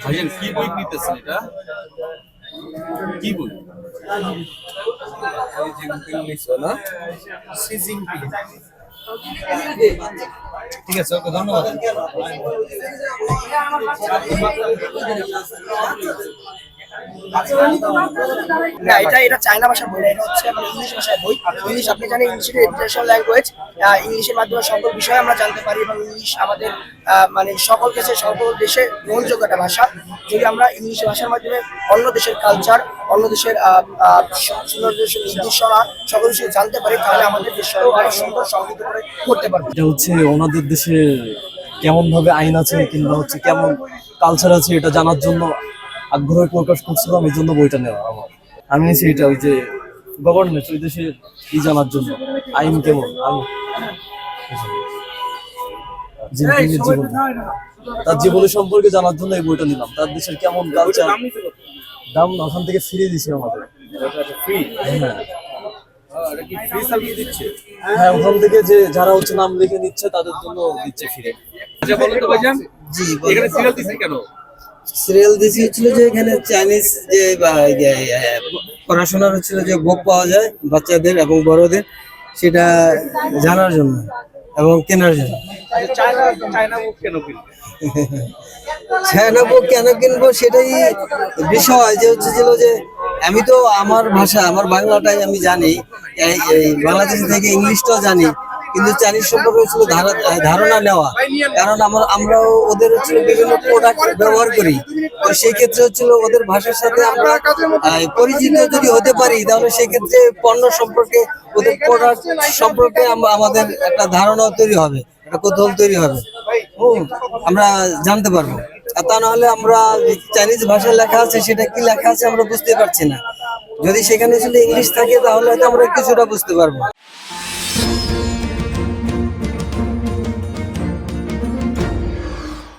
ভাইজান কি বই নিতেছেন এটা? কি বই? ঠিক আছে, ওকে, ধন্যবাদ। না, এটা চায়না ভাষার বই না, এটা হচ্ছে মানে ইংলিশ ভাষার বই। ইংলিশ আপনি জানেন, ইংলিশ ইন্টারন্যাশনাল ল্যাঙ্গুয়েজ। ইংলিশের মাধ্যমে সকল বিষয় আমরা জানতে পারি এবং ইংলিশ আমাদের মানে সকল দেশে গ্রহণযোগ্য একটা ভাষা। যদি আমরা ইংলিশ ভাষার মাধ্যমে অন্য দেশের কালচার, অন্য দেশের সুন্দর দেশের নির্দেশনা সকল কিছু জানতে পারি, তাহলে আমাদের দেশকেও আরো সুন্দর সমৃদ্ধ করে করতে পারবো। এটা হচ্ছে ওনাদের দেশে কেমন ভাবে আইন আছে কিংবা হচ্ছে কেমন কালচার আছে এটা জানার জন্য আগ্রহ প্রকাশ করছিলাম, এই জন্য বইটা নেওয়া আমার। আমি নিয়েছি এটা ওই যে গভর্নমেন্ট, ওই দেশের কি জানার জন্য, আইন কেমন, আমি জীবন, তার জীবনের সম্পর্কে জানার জন্য এই বইটা নিলাম। তার দেশের কেমন কালচার, দাম ওখান থেকে ফিরিয়ে দিছে আমাদের। হ্যাঁ, ওখান থেকে যে যারা হচ্ছে নাম লিখে নিচ্ছে তাদের জন্য দিচ্ছে ফিরে। আচ্ছা বলুন তো ভাইজান, জি, এখানে সিরিয়াল দিচ্ছেন কেন? সিরিয়াল দিয়েছি হচ্ছিল যে এখানে চাইনিজ যে পড়াশোনার হচ্ছিল যে বুক পাওয়া যায় বাচ্চাদের এবং বড়দের, সেটা জানার জন্য এবং কেনার জন্য। চায়না বুক কেন কিনবেন? চায়না বুক কেন কিনবো সেটাই বিষয়, যে হচ্ছে যে আমি তো আমার ভাষা, আমার বাংলাটাই আমি জানি, এই বাংলাদেশ থেকে ইংলিশটাও জানি, কিন্তু চাইনিজ সম্পর্কে হচ্ছিল ধারণা নেওয়া। কারণ আমরাও ওদের হচ্ছিল বিভিন্ন প্রোডাক্ট ব্যবহার করি, তো সেই ক্ষেত্রে হচ্ছিল ওদের ভাষার সাথে আমরা পরিচিত যদি হতে পারি, তাহলে সেক্ষেত্রে পণ্য সম্পর্কে, ওদের প্রোডাক্ট সম্পর্কে আমাদের একটা ধারণা তৈরি হবে, একটা কৌতূহল তৈরি হবে, আমরা জানতে পারবো। আর তা নাহলে আমরা চাইনিজ ভাষায় লেখা আছে, সেটা কি লেখা আছে আমরা বুঝতে পারছি না। যদি সেখানে আসলে ইংলিশ থাকে তাহলে হয়তো আমরা কিছুটা বুঝতে পারবো।